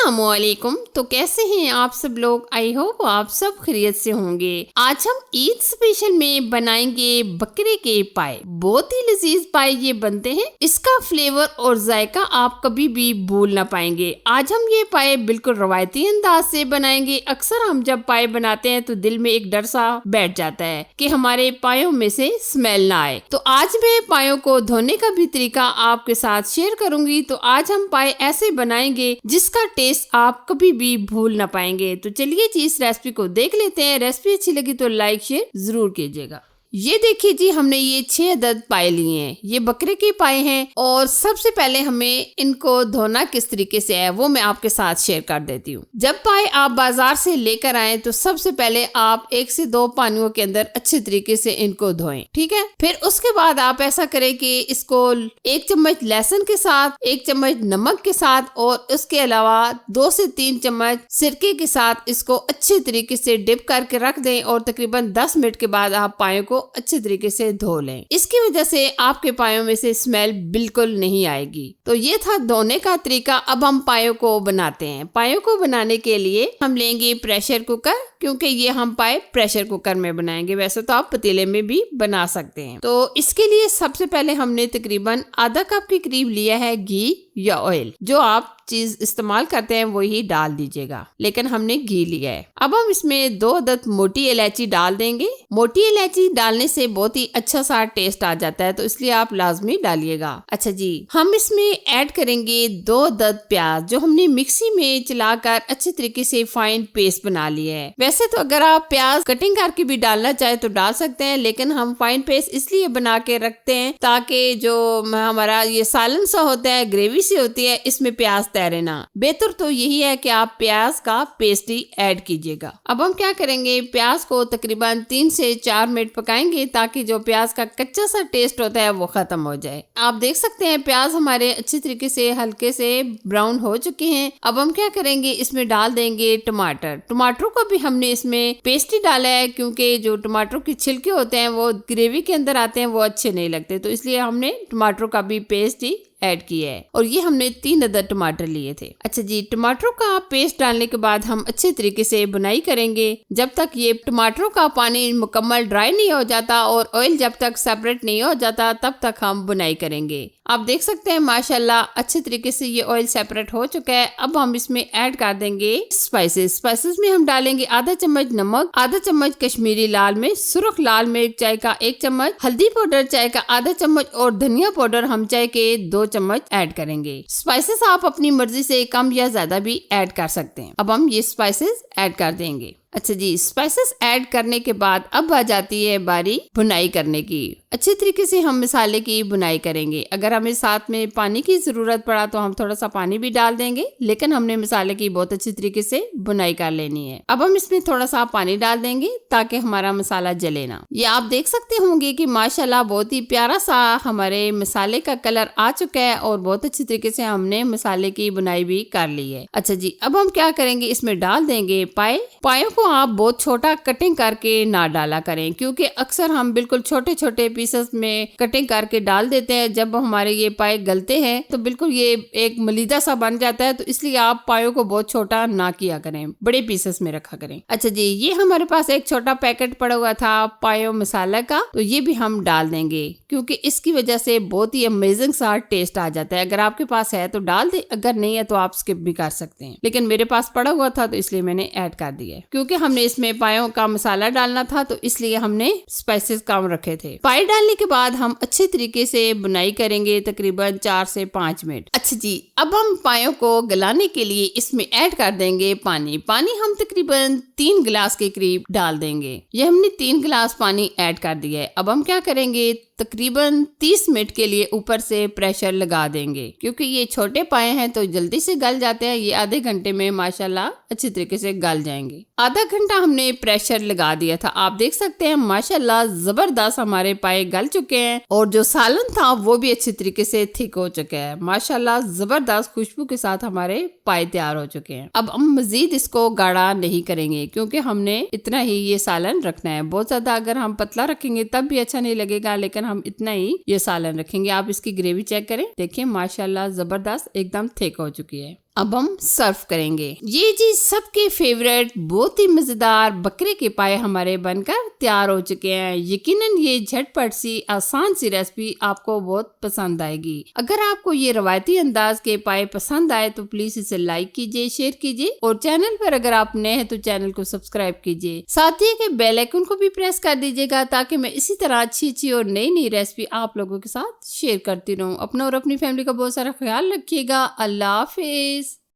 अस्सलामुअलैकुम। तो कैसे हैं आप सब लोग? आई होप आप सब खैरियत से होंगे। आज हम ईद स्पेशल में बनाएंगे बकरे के पाए। बहुत ही लजीज पाए ये बनते हैं। इसका फ्लेवर और जायका आप कभी भी भूल ना पाएंगे। आज हम ये पाए बिल्कुल रवायती अंदाज से बनाएंगे। अक्सर हम जब पाए बनाते हैं तो दिल में एक डर सा बैठ जाता है कि हमारे पायों में से स्मेल ना आए। तो आज मैं पायों को धोने का भी तरीका आपके साथ शेयर करूंगी। तो आज हम पाए ऐसे बनाएंगे जिसका टेस्ट आप कभी भी भूल ना पाएंगे। तो चलिए जी इस रेसिपी को देख लेते हैं। रेसिपी अच्छी लगी तो लाइक शेयर जरूर कीजिएगा। ये देखिए जी, हमने ये 6 अदद पाए लिए हैं। ये बकरे के पाए हैं और सबसे पहले हमें इनको धोना किस तरीके से है वो मैं आपके साथ शेयर कर देती हूँ। जब पाए आप बाजार से लेकर आए तो सबसे पहले आप 1 से 2 पानियों के अंदर अच्छे तरीके से इनको धोएं, ठीक है। फिर उसके बाद आप ऐसा करें कि इसको 1 चम्मच लहसुन के साथ, 1 चम्मच नमक के साथ और उसके अलावा 2 से 3 चम्मच सिरके के साथ इसको अच्छे तरीके से डिप करके रख दें और तकरीबन 10 मिनट के बाद आप पायों को अच्छे तरीके से धो लें। इसकी वजह से आपके पायों में से स्मेल बिल्कुल नहीं आएगी। तो ये था धोने का तरीका। अब हम पायों को बनाते हैं। पायों को बनाने के लिए हम लेंगे प्रेशर कुकर, क्योंकि ये हम पाए प्रेशर कुकर में बनाएंगे। वैसे तो आप पतीले में भी बना सकते हैं। तो इसके लिए सबसे पहले हमने तकरीबन आधा कप के करीब लिया है घी या ऑयल। जो आप चीज इस्तेमाल करते हैं वही डाल दीजिएगा, लेकिन हमने घी लिया है। अब हम इसमें 2 अदद मोटी इलायची डाल देंगे। मोटी इलायची डालने से बहुत ही अच्छा सा टेस्ट आ जाता है, तो इसलिए आप लाजमी डालिएगा। अच्छा जी, हम इसमें ऐड करेंगे 2 अदद प्याज जो हमने मिक्सी में चलाकर अच्छे तरीके से फाइन पेस्ट बना लिया है। वैसे तो अगर आप प्याज कटिंग करके भी डालना चाहे तो डाल सकते हैं, लेकिन हम फाइन पेस्ट इसलिए बना के रखते हैं ताकि जो हमारा ये सालन सा होता है, ग्रेवी सी होती है, इसमें प्याज तैरे ना। बेहतर तो यही है कि आप प्याज का पेस्ट ही ऐड कीजिएगा। अब हम क्या करेंगे, प्याज को तकरीबन 3 से 4 मिनट पकाएंगे ताकि जो प्याज का कच्चा सा टेस्ट होता है वो खत्म हो जाए। आप देख सकते हैं प्याज हमारे अच्छी तरीके से हल्के से ब्राउन हो चुके हैं। अब हम क्या करेंगे, इसमें डाल देंगे टमाटर। टमाटरों को भी हमने इसमें पेस्ट ही डाला है, क्योंकि जो टमाटरों के छिलके होते हैं वो ग्रेवी के अंदर आते हैं, वो अच्छे नहीं लगते। तो इसलिए हमने टमाटरों का भी पेस्ट ही ऐड किया है। और ये हमने 3 अदद टमाटर लिए थे। अच्छा जी, टमाटरों का पेस्ट डालने के बाद हम अच्छे तरीके से बुनाई करेंगे जब तक ये टमाटरों का पानी मुकम्मल ड्राई नहीं हो जाता और ऑयल जब तक सेपरेट नहीं हो जाता तब तक हम बुनाई करेंगे। आप देख सकते हैं माशाल्लाह अच्छे तरीके से ये ऑयल सेपरेट हो चुका है। अब हम इसमें ऐड कर देंगे स्पाइसेस में हम डालेंगे आधा चम्मच नमक, आधा चम्मच कश्मीरी लाल मिर्च, सुर्ख लाल मिर्च चाय का 1 चम्मच, हल्दी पाउडर चाय का आधा चम्मच और धनिया पाउडर हम चाय के 2 चम्मच ऐड करेंगे। स्पाइसेस आप अपनी मर्जी से कम या ज्यादा भी ऐड कर सकते हैं। अब हम ये स्पाइसेस ऐड कर देंगे। अच्छा जी, स्पाइसेस ऐड करने के बाद अब आ जाती है बारी भुनाई करने की। अच्छे तरीके से हम मसाले की भुनाई करेंगे। अगर हमें साथ में पानी की जरूरत पड़ा तो हम थोड़ा सा पानी भी डाल देंगे, लेकिन हमने मसाले की बहुत अच्छी तरीके से भुनाई कर लेनी है। अब हम इसमें थोड़ा सा पानी डाल देंगे ताकि हमारा मसाला जले ना। ये आप देख सकते होंगे कि माशाल्लाह बहुत ही प्यारा सा हमारे मसाले का कलर आ चुका है और बहुत अच्छी तरीके से हमने मसाले की भुनाई भी कर ली है। अच्छा जी, अब हम क्या करेंगे, इसमें डाल देंगे पायों को आप बहुत छोटा कटिंग करके ना डाला करें, क्योंकि अक्सर हम बिल्कुल छोटे छोटे पीसेस में कटिंग करके डाल देते हैं। जब हमारे ये पाए गलते हैं तो बिल्कुल ये एक मलीदा सा बन जाता है। तो इसलिए आप पायों को बहुत छोटा ना किया करें, बड़े पीसेस में रखा करें। अच्छा जी, ये हमारे पास एक छोटा पैकेट पड़ा हुआ था पायो मसाला का, तो ये भी हम डाल देंगे क्योंकि इसकी वजह से बहुत ही अमेजिंग सा टेस्ट आ जाता है। अगर आपके पास है तो डाल दे, अगर नहीं है तो आप स्किप भी कर सकते हैं, लेकिन मेरे पास पड़ा हुआ था तो इसलिए मैंने ऐड कर दिया। क्योंकि हमने इसमें पायों का मसाला डालना था तो इसलिए हमने स्पाइसेस कम रखे थे। पाए डालने के बाद हम अच्छे तरीके से बुनाई करेंगे तकरीबन 4 से 5 मिनट। अच्छा जी, अब हम पायों को गलाने के लिए इसमें ऐड कर देंगे पानी। पानी हम तकरीबन 3 गिलास के करीब डाल देंगे। ये हमने 3 गिलास पानी ऐड कर दिया है। अब हम क्या करेंगे, तकरीबन 30 मिनट के लिए ऊपर से प्रेशर लगा देंगे, क्योंकि ये छोटे पाए हैं तो जल्दी से गल जाते हैं। ये आधे घंटे में माशाल्लाह अच्छी तरीके से गल जाएंगे। आधा घंटा हमने प्रेशर लगा दिया था। आप देख सकते हैं माशाल्लाह जबरदस्त हमारे पाए गल चुके हैं और जो सालन था वो भी अच्छी तरीके से थिक हो चुका है। माशाल्लाह जबरदस्त खुशबू के साथ हमारे पाए तैयार हो चुके हैं। अब हम मजीद इसको गाढ़ा नहीं करेंगे, क्योंकि हमने इतना ही ये सालन रखना है। बहुत ज्यादा अगर हम पतला रखेंगे तब भी अच्छा नहीं लगेगा, लेकिन हम इतना ही ये सालन रखेंगे। आप इसकी ग्रेवी चेक करें, देखिए माशाल्लाह जबरदस्त एकदम थिक हो चुकी है। अब हम सर्व करेंगे। ये जी सबके फेवरेट बहुत ही मजेदार बकरे के पाए हमारे बनकर तैयार हो चुके हैं। यकीनन ये झटपट सी आसान सी रेसिपी आपको बहुत पसंद आएगी। अगर आपको ये रवायती अंदाज के पाए पसंद आए तो प्लीज इसे लाइक कीजिए, शेयर कीजिए और चैनल पर अगर आप नए हैं तो चैनल को सब्सक्राइब कीजिए। साथ ही के बेल आइकन को भी प्रेस कर दीजिएगा ताकि मैं इसी तरह अच्छी अच्छी और नई नई रेसिपी आप लोगों के साथ शेयर करती रहूं। अपना और अपनी फैमिली का बहुत सारा ख्याल रखिएगा। अल्लाह हाफिज।